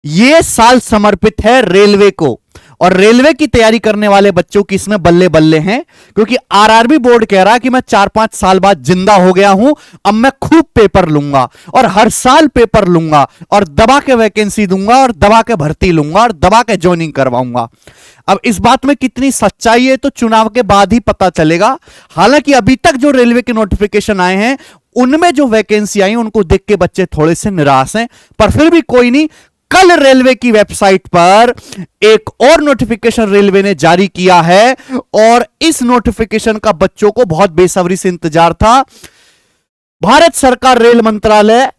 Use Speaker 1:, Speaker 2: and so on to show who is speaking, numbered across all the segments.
Speaker 1: ये साल समर्पित है रेलवे को, और रेलवे की तैयारी करने वाले बच्चों की इसमें बल्ले बल्ले हैं, क्योंकि आरआरबी बोर्ड कह रहा है कि मैं 4-5 साल बाद जिंदा हो गया हूं, अब मैं खूब पेपर लूंगा और हर साल पेपर लूंगा और दबा के वैकेंसी दूंगा और दबा के भर्ती लूंगा और दबा के ज्वाइनिंग करवाऊंगा। अब इस बात में कितनी सच्चाई है तो चुनाव के बाद ही पता चलेगा। हालांकि अभी तक जो रेलवे के नोटिफिकेशन आए हैं उनमें जो वैकेंसी आई उनको देख के बच्चे थोड़े से निराश हैं, पर फिर भी कोई नहीं। कल रेलवे की वेबसाइट पर एक और नोटिफिकेशन रेलवे ने जारी किया है, और इस नोटिफिकेशन का बच्चों को बहुत बेसब्री से इंतजार था। भारत सरकार रेल मंत्रालय,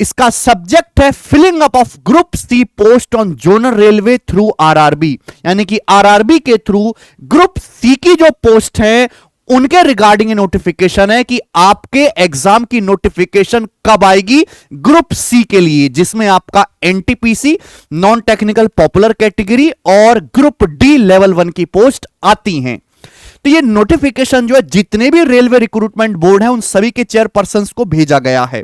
Speaker 1: इसका सब्जेक्ट है filling up of group C post on zonal railway through RRB, यानी कि आरआरबी के थ्रू ग्रुप सी की जो पोस्ट है उनके रिगार्डिंग नोटिफिकेशन है कि आपके एग्जाम की नोटिफिकेशन कब आएगी ग्रुप सी के लिए, जिसमें आपका NTPC non technical popular category और ग्रुप डी लेवल 1 की पोस्ट आती हैं। तो ये नोटिफिकेशन जो है जितने भी रेलवे रिक्रूटमेंट बोर्ड है उन सभी के चेयरपर्सन को भेजा गया है।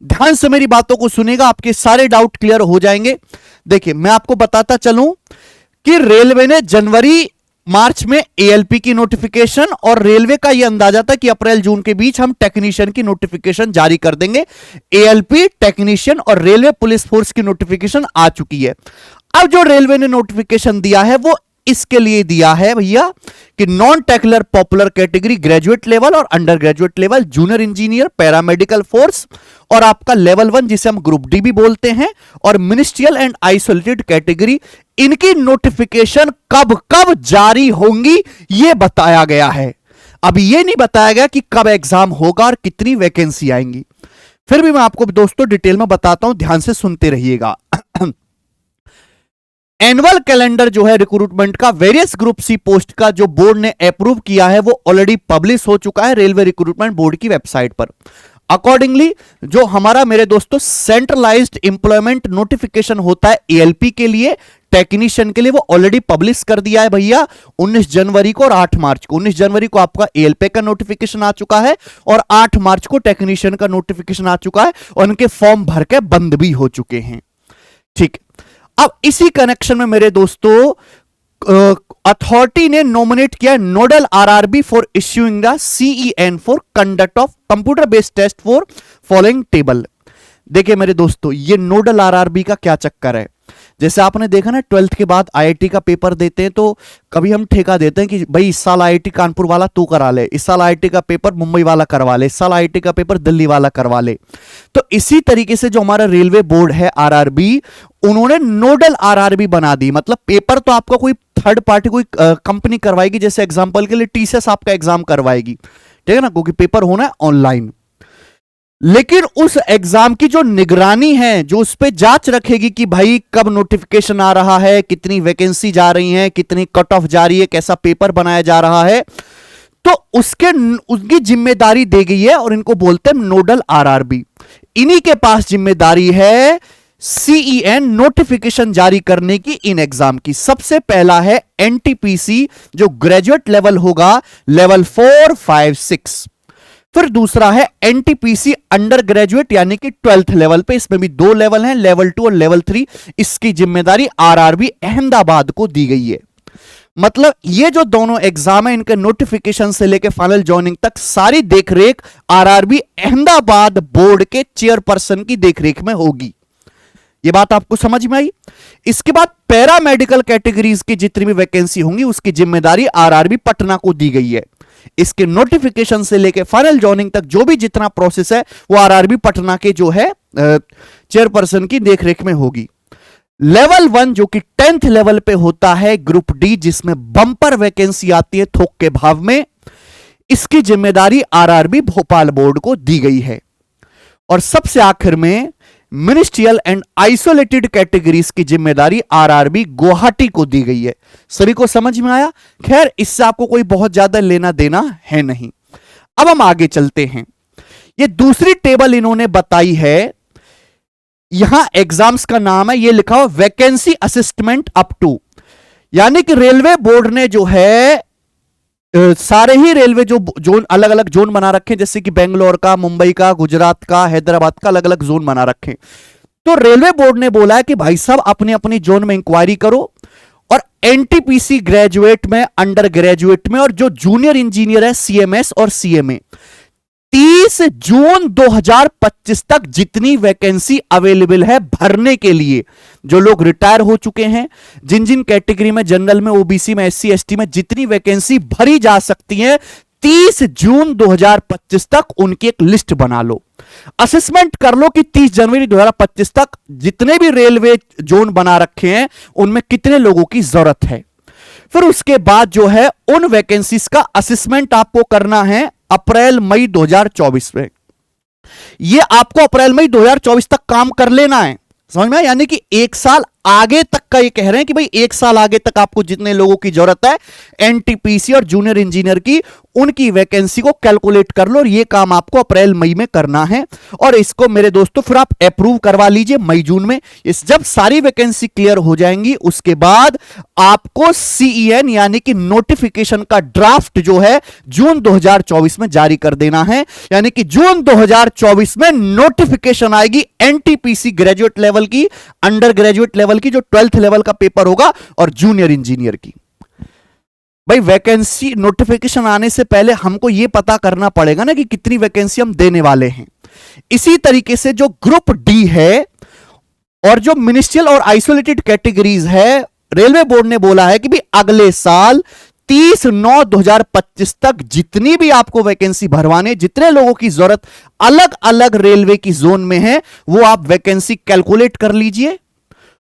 Speaker 1: ध्यान से मेरी बातों को सुनेगा, आपके सारे डाउट क्लियर हो जाएंगे। देखिए मैं आपको बताता चलूं कि रेलवे ने जनवरी मार्च में एएलपी की नोटिफिकेशन, और रेलवे का यह अंदाजा था कि अप्रैल जून के बीच हम टेक्नीशियन की नोटिफिकेशन जारी कर देंगे। एएलपी, टेक्नीशियन और रेलवे पुलिस फोर्स की नोटिफिकेशन आ चुकी है। अब जो रेलवे ने नोटिफिकेशन दिया है वो इसके लिए दिया है भैया कि non technical popular category graduate level और undergraduate level, junior engineer, paramedical force और आपका लेवल 1 जिसे हम ग्रुप डी भी बोलते हैं, और मिनिस्ट्रियल एंड आइसोलेटेड कैटेगरी, इनकी नोटिफिकेशन कब कब जारी होंगी यह बताया गया है। अब यह नहीं बताया गया कि कब एग्जाम होगा और कितनी वैकेंसी आएंगी। फिर भी मैं आपको दोस्तों डिटेल में बताता हूं, ध्यान से सुनते रहिएगा। एनुअल कैलेंडर जो है रिक्रूटमेंट का वेरियस ग्रुप सी पोस्ट का जो बोर्ड ने अप्रूव किया है वो ऑलरेडी पब्लिश हो चुका है रेलवे रिक्रूटमेंट बोर्ड की वेबसाइट पर। अकॉर्डिंगली जो हमारा मेरे दोस्तों सेंट्रलाइज्ड एम्प्लॉयमेंट नोटिफिकेशन होता है एएलपी के लिए, टेक्नीशियन के लिए, वो ऑलरेडी पब्लिश कर दिया है भैया 19 जनवरी को और 8 मार्च को। 19 जनवरी को आपका एएलपी का नोटिफिकेशन आ चुका है और 8 मार्च को टेक्नीशियन का नोटिफिकेशन आ चुका है, और उनके फॉर्म भर के बंद भी हो चुके हैं। ठीक, अब इसी कनेक्शन में मेरे दोस्तों अथॉरिटी ने नॉमिनेट किया nodal RRB for issuing the CEN for conduct of computer based test for following table. देखिए मेरे दोस्तों ये नोडल आरआरबी का क्या चक्कर है, जैसे आपने देखा ना 12th के बाद आईआईटी का पेपर देते हैं तो कभी हम ठेका देते हैं कि भाई इस साल आईआईटी कानपुर वाला तू करा ले, इस साल आईआईटी का पेपर मुंबई वाला करवा ले, इस साल आईआईटी का पेपर दिल्ली वाला करवा ले। तो इसी तरीके से जो हमारा रेलवे बोर्ड है आरआरबी, उन्होंने नोडल आरआरबी बना दी। मतलब पेपर तो आपका कोई थर्ड पार्टी कोई कंपनी करवाएगी, जैसे एग्जांपल के लिए टीसीएस आपका एग्जाम करवाएगी, ठीक है ना, क्योंकि पेपर होना है ऑनलाइन। लेकिन उस एग्जाम की जो निगरानी है, जो उस पर जांच रखेगी कि भाई कब नोटिफिकेशन आ रहा है, कितनी वैकेंसी जा रही है, कितनी कट ऑफ जा रही है, कैसा पेपर बनाया जा रहा है, तो उसकी जिम्मेदारी दी गई है और इनको बोलते हैं नोडल आरआरबी। इन्हीं के पास जिम्मेदारी है सीईएन नोटिफिकेशन जारी करने की इन एग्जाम की। सबसे पहला है एनटीपीसी जो ग्रेजुएट लेवल होगा, लेवल 4, 5, 6। फिर दूसरा है एनटीपीसी अंडर ग्रेजुएट यानी कि 12th लेवल पे, इसमें भी 2 लेवल हैं, लेवल 2 और लेवल 3। इसकी जिम्मेदारी आरआरबी अहमदाबाद को दी गई है। मतलब ये जो दोनों एग्जाम है इनके नोटिफिकेशन से लेकर फाइनल ज्वाइनिंग तक सारी देखरेख आरआरबी अहमदाबाद बोर्ड के चेयरपर्सन की देखरेख में होगी। ये बात आपको समझ में आई। इसके बाद पैरामेडिकल कैटेगरीज की जितनी भी वैकेंसी होंगी उसकी जिम्मेदारी आरआरबी पटना को दी गई है। इसके नोटिफिकेशन से लेकर फाइनल ज्वाइनिंग तक जो भी जितना प्रोसेस है वो आरआरबी पटना के जो है चेयरपर्सन की देखरेख में होगी। लेवल 1 जो कि 10th लेवल पे होता है, ग्रुप डी, जिसमें बम्पर वैकेंसी आती है थोक के भाव में, इसकी जिम्मेदारी आरआरबी भोपाल बोर्ड को दी गई है। और सबसे आखिर में मिनिस्ट्रियल एंड आइसोलेटेड कैटेगरीज की जिम्मेदारी आरआरबी गुवाहाटी को दी गई है। सभी को समझ में आया? खैर इससे आपको कोई बहुत ज्यादा लेना देना है नहीं। अब हम आगे चलते हैं। ये दूसरी टेबल इन्होंने बताई है, यहां एग्जाम्स का नाम है, ये लिखा हुआ वैकेंसी असिस्टमेंट अप टू, यानी कि रेलवे बोर्ड ने जो है सारे ही रेलवे जो जोन अलग अलग जोन बना रखे हैं, जैसे कि बेंगलोर का, मुंबई का, गुजरात का, हैदराबाद का, अलग अलग जोन बना रखे हैं। तो रेलवे बोर्ड ने बोला है कि भाई साहब अपने अपनी जोन में इंक्वायरी करो और एनटीपीसी ग्रेजुएट में, अंडर ग्रेजुएट में और जो जूनियर इंजीनियर है सीएमएस और सीएमए, 30 जून 2025 तक जितनी वैकेंसी अवेलेबल है भरने के लिए, जो लोग रिटायर हो चुके हैं, जिन जिन कैटेगरी में, जनरल में, ओबीसी में, एससी एसटी में जितनी वैकेंसी भरी जा सकती है, 30 जून 2025 तक उनकी एक लिस्ट बना लो। असेसमेंट कर लो कि 30 जनवरी 2025 तक जितने भी रेलवे जोन बना रखे हैं उनमें कितने लोगों की जरूरत है। फिर उसके बाद जो है उन वैकेंसीज का असेसमेंट आपको करना है अप्रैल मई 2024 में। यह आपको अप्रैल मई 2024 तक काम कर लेना है, समझ में? यानी कि एक साल आगे तक का ये कह रहे हैं कि भाई एक साल आगे तक आपको जितने लोगों की जरूरत है एनटीपीसी और जूनियर इंजीनियर की, उनकी वैकेंसी को कैलकुलेट कर लो और ये काम आपको अप्रैल मई में करना है। और इसको मेरे दोस्तों फिर आप अप्रूव करवा लीजिए मई जून में। इस जब सारी वैकेंसी क्लियर हो जाएंगी उसके बाद आपको सीईएन यानी कि नोटिफिकेशन का ड्राफ्ट जो है जून 2024 में जारी कर देना है। यानी कि जून 2024 में नोटिफिकेशन आएगी एनटीपीसी ग्रेजुएट लेवल की, अंडर ग्रेजुएट लेवल की जो 12th लेवल का पेपर होगा, और जूनियर इंजीनियर की। भाई वैकेंसी नोटिफिकेशन आने से पहले हमको यह पता करना पड़ेगा ना कि कितनी वैकेंसी हम देने वाले हैं। इसी तरीके से जो ग्रुप डी है और जो मिनिस्ट्रियल और आइसोलेटेड कैटेगरीज है, रेलवे बोर्ड ने बोला है कि भी अगले साल 30/9/2025 तक जितनी भी आपको वैकेंसी भरवाने, जितने लोगों की जरूरत अलग अलग रेलवे की जोन में है, वो आप वैकेंसी कैलकुलेट कर लीजिए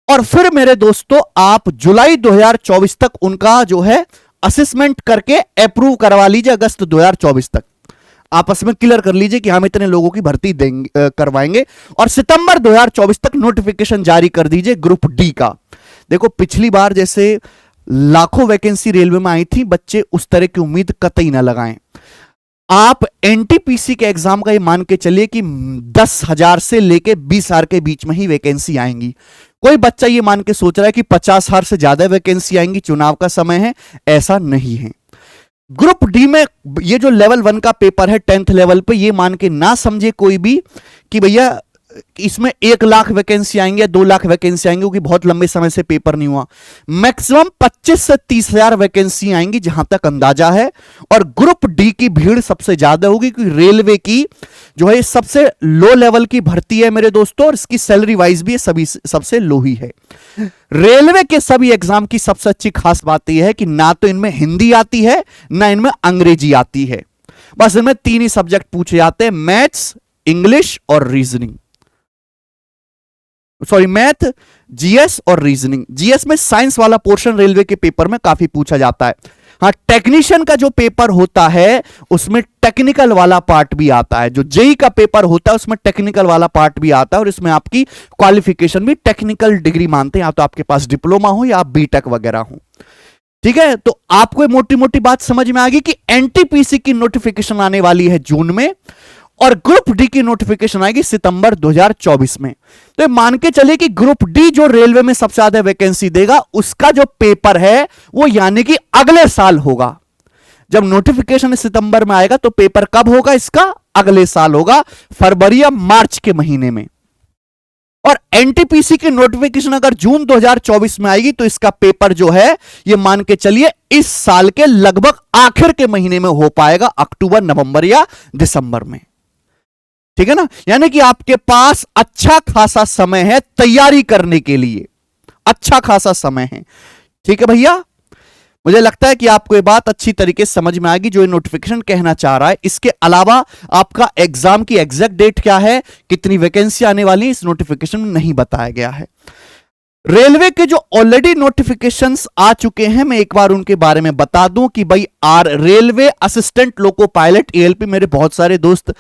Speaker 1: और फिर मेरे दोस्तों आप जुलाई 2024 तक उनका जो है असेसमेंट करके अप्रूव करवा लीजिए। अगस्त 2024 तक आपस में क्लियर कर लीजिए कि हम इतने लोगों की भर्ती देंगे, करवाएंगे, और सितंबर 2024 तक नोटिफिकेशन जारी कर दीजिए ग्रुप डी का। देखो पिछली बार जैसे लाखों वैकेंसी रेलवे में आई थी, बच्चे उस तरह की उम्मीद कतई ना लगाएं। आप एनटीपीसी के एग्जाम का ये मान के चलिए कि 10,000 से लेके 20,000 के बीच में ही वैकेंसी आएंगी। कोई बच्चा ये मान के सोच रहा है कि 50,000 से ज्यादा वैकेंसी आएंगी, चुनाव का समय है, ऐसा नहीं है। ग्रुप डी में ये जो लेवल 1 का पेपर है 10th लेवल पे, ये मान के ना समझे कोई भी कि भैया इसमें 1 लाख वैकेंसी आएंगे या 2 लाख वैकेंसी आएंगे, क्योंकि बहुत लंबे समय से पेपर नहीं हुआ। मैक्सिमम 25 से 30,000 वैकेंसी आएंगी जहां तक अंदाजा है। और ग्रुप डी की भीड़ सबसे ज्यादा होगी क्योंकि रेलवे की जो है सबसे लो लेवल की भर्ती है मेरे दोस्तों, और इसकी सैलरी वाइज भी सभी सबसे लो ही है। रेलवे के सभी एग्जाम की सबसे अच्छी खास बात यह है कि ना तो इनमें हिंदी आती है ना इनमें अंग्रेजी आती है, बस इनमें 3 ही सब्जेक्ट पूछे जाते हैं, मैथ्स, इंग्लिश और रीजनिंग। सॉरी, मैथ, जीएस और रीजनिंग। जीएस में साइंस वाला पोर्शन रेलवे के पेपर में काफी पूछा जाता है। हाँ, टेक्नीशियन का जो पेपर होता है उसमें टेक्निकल वाला पार्ट भी आता है। जो जेई का पेपर होता है उसमें टेक्निकल वाला पार्ट भी आता है, और इसमें आपकी क्वालिफिकेशन भी टेक्निकल डिग्री मानते हैं, या तो आपके पास डिप्लोमा हो या आप बीटेक वगैरह हो। ठीक है, तो आपको मोटी मोटी बात समझ में आ गई कि एनटीपीसी की नोटिफिकेशन आने वाली है जून में और ग्रुप डी की नोटिफिकेशन आएगी सितंबर 2024 में। तो मान के चलिए कि ग्रुप डी जो रेलवे में सबसे ज्यादा वैकेंसी देगा उसका जो पेपर है वो यानी कि अगले साल होगा। जब नोटिफिकेशन सितंबर में आएगा तो पेपर कब होगा इसका? अगले साल होगा, फरवरी या मार्च के महीने में। और एनटीपीसी की नोटिफिकेशन अगर जून 2024 में आएगी तो इसका पेपर जो है ये मान के चलिए इस साल के लगभग आखिर के महीने में हो पाएगा, अक्टूबर, नवंबर या दिसंबर में। ठीक है ना, यानी कि आपके पास अच्छा खासा समय है तैयारी करने के लिए, अच्छा खासा समय है। ठीक है भैया, मुझे लगता है कि आपको ये बात अच्छी तरीके से समझ में आएगी जो ये नोटिफिकेशन कहना चाह रहा है। इसके अलावा आपका एग्जाम की एग्जैक्ट डेट क्या है, कितनी वैकेंसी आने वाली है, इस नोटिफिकेशन में नहीं बताया गया है। रेलवे के जो ऑलरेडी नोटिफिकेशंस आ चुके हैं मैं एक बार उनके बारे में बता दूं कि भाई railway assistant loco pilot ALP, मेरे बहुत सारे दोस्त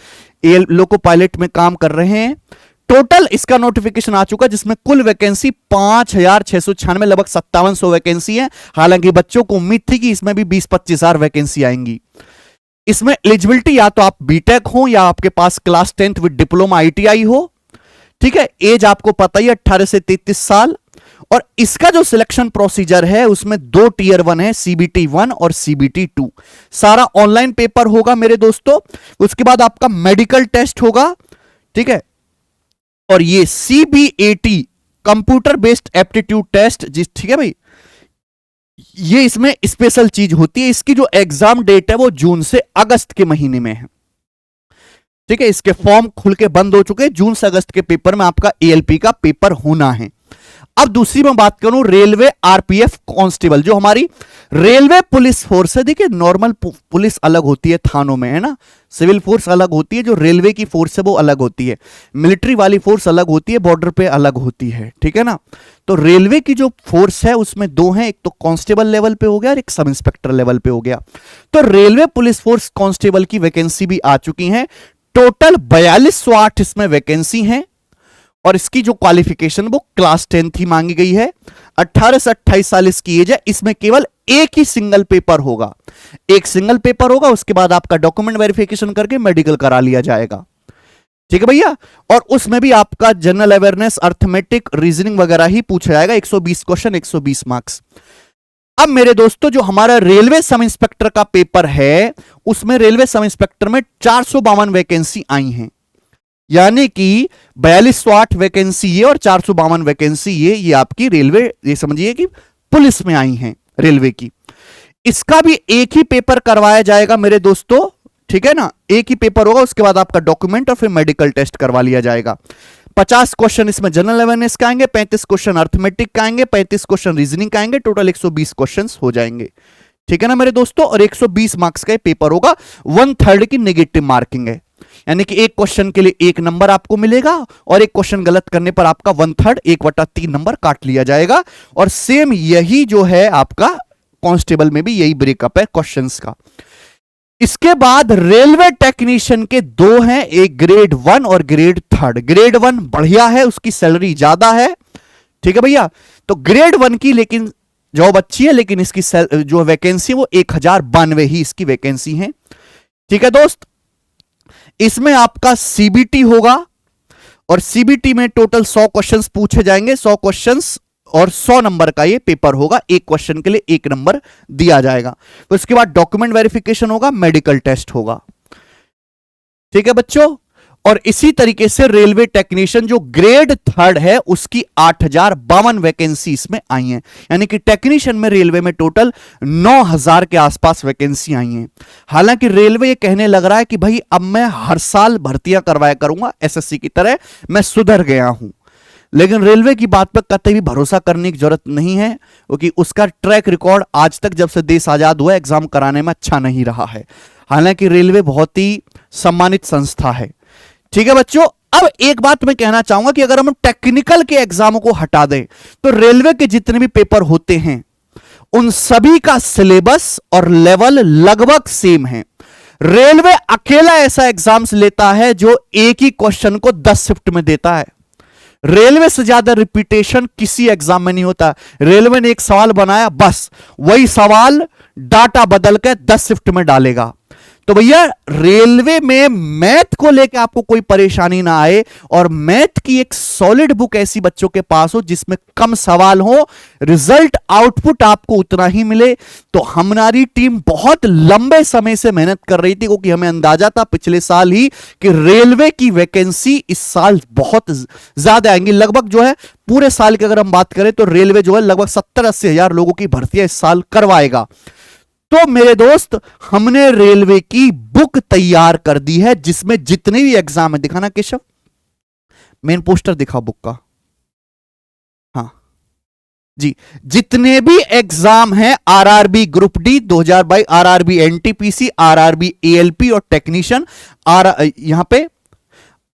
Speaker 1: लोको पायलट में काम कर रहे हैं। टोटल इसका नोटिफिकेशन आ चुका जिसमें कुल वैकेंसी 5,696, लगभग 5700 वैकेंसी है। हालांकि बच्चों को उम्मीद थी कि इसमें भी 20-25 हजार वैकेंसी आएंगी। इसमें एलिजिबिलिटी या तो आप बीटेक हो या आपके पास class 10th with diploma ITI हो। ठीक है, एज आपको पता ही 18 से 33 साल। और इसका जो सिलेक्शन प्रोसीजर है उसमें 2 टियर 1 है, सीबीटी 1 और सीबीटी 2। सारा ऑनलाइन पेपर होगा मेरे दोस्तों। उसके बाद आपका मेडिकल टेस्ट होगा। ठीक है, और ये CBAT computer based aptitude test, जिस ठीक है भाई, ये इसमें स्पेशल चीज होती है। इसकी जो एग्जाम डेट है वो जून से अगस्त के महीने में है। ठीक है, इसके फॉर्म खुल के बंद हो चुके हैं। जून से अगस्त के पेपर में आपका ALP का पेपर होना है। अब दूसरी मैं बात करूं रेलवे RPF कांस्टेबल, जो हमारी रेलवे पुलिस फोर्स है। देखिए नॉर्मल पुलिस अलग होती है थानों में, है ना, सिविल फोर्स अलग होती है, जो रेलवे की फोर्स है वो अलग होती है, मिलिट्री वाली फोर्स अलग होती है, बॉर्डर पे अलग होती है। ठीक है ना, तो रेलवे की जो फोर्स है उसमें दो हैं, एक तो कांस्टेबल लेवल पे हो गया और एक सब इंस्पेक्टर लेवल पे हो गया। तो रेलवे पुलिस फोर्स कांस्टेबल की वैकेंसी भी आ चुकी है। टोटल 4208 इसमें वैकेंसी है और इसकी जो क्वालिफिकेशन वो क्लास 10 ही मांगी गई है। 18 से 28 साल इसकी एज है। इसमें केवल एक ही सिंगल पेपर होगा, एक सिंगल पेपर होगा, उसके बाद आपका डॉक्यूमेंट वेरिफिकेशन करके मेडिकल करा लिया जाएगा। ठीक है भैया, और उसमें भी आपका जनरल अवेयरनेस, अर्थमेटिक, रीजनिंग वगैरह ही पूछा जाएगा। 120 क्वेश्चन, 120 मार्क्स। अब मेरे दोस्तों जो हमारा रेलवे सब इंस्पेक्टर का पेपर है उसमें रेलवे सब इंस्पेक्टर में 452 वैकेंसी आई हैं, यानी कि 4208 वैकेंसी ये और 452 वैकेंसी ये आपकी रेलवे, ये समझिए कि पुलिस में आई हैं रेलवे की। इसका भी एक ही पेपर करवाया जाएगा मेरे दोस्तों। ठीक है ना, एक ही पेपर होगा, उसके बाद आपका डॉक्यूमेंट और फिर मेडिकल टेस्ट करवा लिया जाएगा। 50 क्वेश्चन इसमें जनरल अवेयरनेस का आएंगे, 35 क्वेश्चन अर्थमेटिक का आएंगे, 35 क्वेश्चन रीजनिंग का आएंगे, टोटल 120 क्वेश्चन हो जाएंगे। ठीक है ना मेरे दोस्तों, और 120 मार्क्स का पेपर होगा। 1/3 की नेगेटिव मार्किंग है, यानी कि एक क्वेश्चन के लिए 1 नंबर आपको मिलेगा और एक क्वेश्चन गलत करने पर आपका 1/3 1/3 नंबर काट लिया जाएगा। और सेम यही जो है आपका कांस्टेबल में भी यही ब्रेकअप है क्वेश्चंस का। इसके बाद रेलवे टेक्नीशियन के 2 हैं, एक ग्रेड 1 और ग्रेड 3। ग्रेड 1 बढ़िया है, उसकी सैलरी ज्यादा है। ठीक है भैया, तो ग्रेड 1 की लेकिन जॉब अच्छी है, लेकिन इसकी जो वैकेंसी वो 1092 ही इसकी वैकेंसी है। ठीक है दोस्त, इसमें आपका CBT होगा और CBT में टोटल 100 क्वेश्चंस पूछे जाएंगे। 100 क्वेश्चंस और 100 नंबर का ये पेपर होगा। एक क्वेश्चन के लिए 1 नंबर दिया जाएगा। तो उसके बाद डॉक्यूमेंट वेरिफिकेशन होगा, मेडिकल टेस्ट होगा। ठीक है बच्चों, और इसी तरीके से रेलवे टेक्नीशियन जो ग्रेड 3 है उसकी 8052 वैकेंसी इसमें आई हैं, यानी कि टेक्नीशियन में रेलवे में टोटल 9000 के आसपास वैकेंसी आई हैं। हालांकि रेलवे ये कहने लग रहा है कि भाई अब मैं हर साल भर्तियां करवाया करूंगा SSC की तरह, मैं सुधर गया हूं। लेकिन रेलवे की बात पर कतई भी भरोसा करने की जरूरत नहीं है, क्योंकि उसका ट्रैक रिकॉर्ड आज तक जब से देश आजाद हुआ एग्जाम कराने में अच्छा नहीं रहा है। हालांकि रेलवे बहुत ही सम्मानित संस्था है। ठीक है बच्चों, अब एक बात मैं कहना चाहूंगा कि अगर हम टेक्निकल के एग्जामों को हटा दें तो रेलवे के जितने भी पेपर होते हैं उन सभी का सिलेबस और लेवल लगभग सेम है। रेलवे अकेला ऐसा एग्जाम्स लेता है जो एक ही क्वेश्चन को 10 शिफ्ट में देता है। रेलवे से ज्यादा रिपीटेशन किसी एग्जाम में नहीं होता। रेलवे ने एक सवाल बनाया, बस वही सवाल डाटा बदल के 10 शिफ्ट में डालेगा। तो भैया रेलवे में मैथ को लेकर आपको कोई परेशानी ना आए और मैथ की एक सॉलिड बुक ऐसी बच्चों के पास हो जिसमें कम सवाल हो, रिजल्ट आउटपुट आपको उतना ही मिले। तो हमारी टीम बहुत लंबे समय से मेहनत कर रही थी, क्योंकि हमें अंदाजा था पिछले साल ही कि रेलवे की वैकेंसी इस साल बहुत ज्यादा आएंगी। लगभग जो है पूरे साल की अगर हम बात करें तो रेलवे जो है लगभग 70-80 हजार लोगों की भर्तियां इस साल करवाएगा। तो मेरे दोस्त हमने रेलवे की बुक तैयार कर दी है जिसमें जितने भी एग्जाम है, दिखाना केशव, मेन पोस्टर दिखाओ बुक का। हाँ जी, जितने भी एग्जाम हैं RRB group D 2022, RRB NTPC, RRB ALP और टेक्नीशियन, यहां पे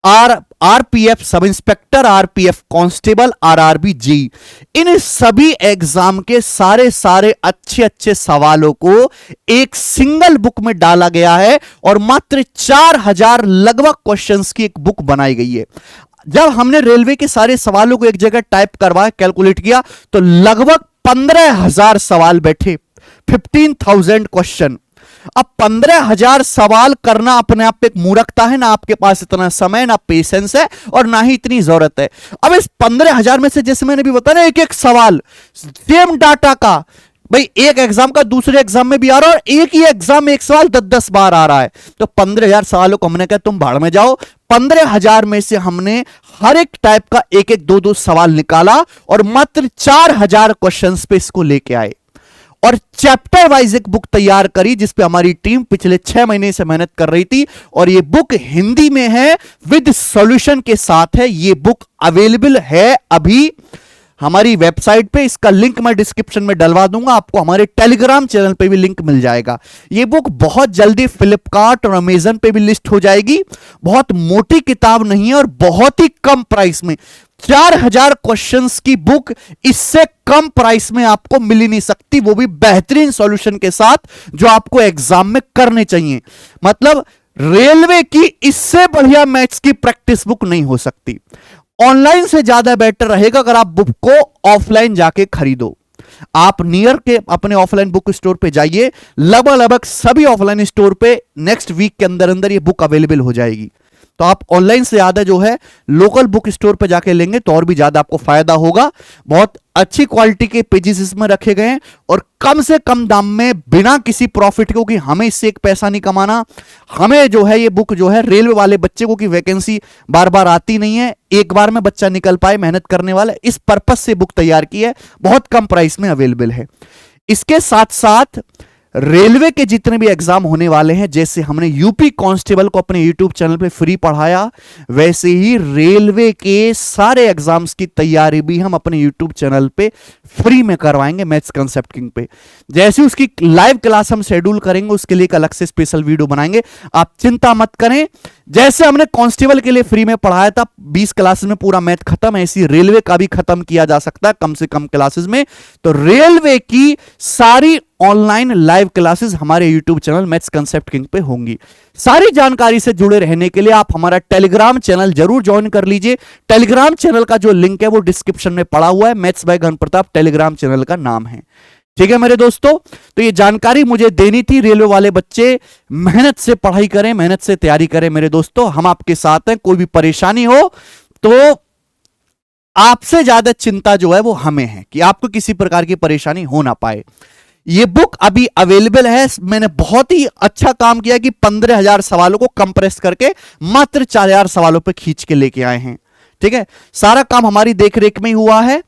Speaker 1: RPF sub inspector, RPF constable, RRB JE, इन सभी एग्जाम के सारे अच्छे अच्छे सवालों को एक सिंगल बुक में डाला गया है और मात्र 4000 लगभग क्वेश्चंस की एक बुक बनाई गई है। जब हमने रेलवे के सारे सवालों को एक जगह टाइप करवाया, कैलकुलेट किया, तो लगभग 15000 सवाल बैठे, 15000 क्वेश्चन। अब 15000 सवाल करना अपने आप एक मूर्खता है, ना आपके पास इतना समय, ना पेशेंस है और ना ही इतनी जरूरत है। अब इस 15000 में से जैसे मैंने भी बताया, एक एक सवाल सेम डाटा का, भाई एक एग्जाम का दूसरे एग्जाम में भी आ रहा है और एक ही एग्जाम में एक सवाल 10-10 बार आ रहा है। तो 15000 सवालों को हमने कहा तुम भाड़ में जाओ। 15000 में से हमने हर एक टाइप का एक एक दो दो सवाल निकाला और मात्र 4000 क्वेश्चंस पे इसको लेके आए और चैप्टर वाइज एक बुक तैयार करी जिसपे हमारी टीम पिछले 6 महीने से मेहनत कर रही थी और ये बुक हिंदी में है, विद सॉल्यूशन के साथ है। ये बुक अवेलेबल है अभी हमारी वेबसाइट पे, इसका लिंक मैं डिस्क्रिप्शन में डलवा दूंगा, आपको हमारे टेलीग्राम चैनल पे भी लिंक मिल जाएगा। ये बुक बहुत जल्दी फ्लिपकार्ट और अमेजन पे भी लिस्ट हो जाएगी। बहुत मोटी किताब नहीं है और बहुत ही कम प्राइस में, 4000 क्वेश्चंस की बुक इससे कम प्राइस में आपको मिल ही नहीं सकती, वो भी बेहतरीन सॉल्यूशन के साथ जो आपको एग्जाम में करने चाहिए। मतलब रेलवे की इससे बढ़िया मैथ्स की प्रैक्टिस बुक नहीं हो सकती। ऑनलाइन से ज्यादा बेटर रहेगा अगर आप बुक को ऑफलाइन जाके खरीदो। आप नियर के अपने ऑफलाइन बुक स्टोर पे जाइए, लगभग सभी ऑफलाइन स्टोर पे नेक्स्ट वीक के अंदर अंदर ये बुक अवेलेबल हो जाएगी। तो आप ऑनलाइन से ज्यादा जो है लोकल बुक स्टोर पे जाके लेंगे तो और भी ज्यादा आपको फायदा होगा। बहुत अच्छी क्वालिटी के पेजेस इसमें रखे गए हैं और कम से कम दाम में, बिना किसी प्रॉफिट को, कि हमें इससे एक पैसा नहीं कमाना, हमें जो है ये बुक जो है रेलवे वाले बच्चे को, की वैकेंसी बार बार आती नहीं है, एक बार में बच्चा निकल पाए मेहनत करने वाला, इस पर्पज से बुक तैयार की है, बहुत कम प्राइस में अवेलेबल है। इसके साथ साथ रेलवे के जितने भी एग्जाम होने वाले हैं, जैसे हमने यूपी कांस्टेबल को अपने यूट्यूब चैनल पे फ्री पढ़ाया, वैसे ही रेलवे के सारे एग्जाम्स की तैयारी भी हम अपने यूट्यूब चैनल पे फ्री में करवाएंगे मैथ्स कांसेप्ट किंग पे। जैसे उसकी लाइव क्लास हम शेड्यूल करेंगे, उसके लिए एक अलग से स्पेशल वीडियो बनाएंगे, आप चिंता मत करें। जैसे हमने कांस्टेबल के लिए फ्री में पढ़ाया था, 20 क्लासेस में पूरा मैथ खत्म, ऐसी रेलवे का भी खत्म किया जा सकता है कम से कम क्लासेस में। तो रेलवे की सारी ऑनलाइन लाइव क्लासेस हमारे YouTube channel maths concept king पे होंगी। सारी जानकारी से जुड़े रहने के लिए आप हमारा टेलीग्राम चैनल जरूर ज्वाइन कर लीजिए। टेलीग्राम चैनल का जो लिंक है वो डिस्क्रिप्शन में पड़ा हुआ है, maths by Gagan Pratap Telegram channel का नाम है। ठीक है मेरे दोस्तों, तो ये जानकारी मुझे देनी थी। रेलवे वाले बच्चे मेहनत से पढ़ाई करें, मेहनत से तैयारी करें मेरे दोस्तों, हम आपके साथ हैं। कोई भी परेशानी हो तो आपसे ज्यादा चिंता जो है वो हमें है कि आपको किसी प्रकार की परेशानी हो ना पाए। ये बुक अभी अवेलेबल है। मैंने बहुत ही अच्छा काम किया कि 15,000 सवालों को कंप्रेस करके मात्र 4,000 सवालों पे खींच के लेके आए हैं। ठीक है, सारा काम हमारी देखरेख में ही हुआ है।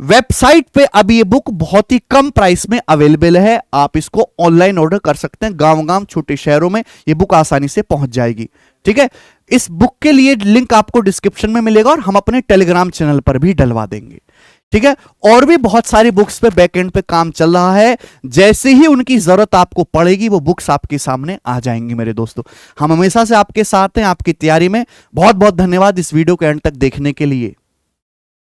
Speaker 1: वेबसाइट पे अभी ये बुक बहुत ही कम प्राइस में अवेलेबल है, आप इसको ऑनलाइन ऑर्डर कर सकते हैं। गांव-गांव, छोटे शहरों में ये बुक आसानी से पहुंच जाएगी। ठीक है, इस बुक के लिए लिंक आपको डिस्क्रिप्शन में मिलेगा और हम अपने टेलीग्राम चैनल पर भी डलवा देंगे। ठीक है, और भी बहुत सारी बुक्स पे बैकएंड पे काम चल रहा है, जैसे ही उनकी जरूरत आपको पड़ेगी वो बुक्स आपके सामने आ जाएंगी मेरे दोस्तों। हम हमेशा से आपके साथ हैं आपकी तैयारी में। बहुत बहुत धन्यवाद इस वीडियो के एंड तक देखने के लिए।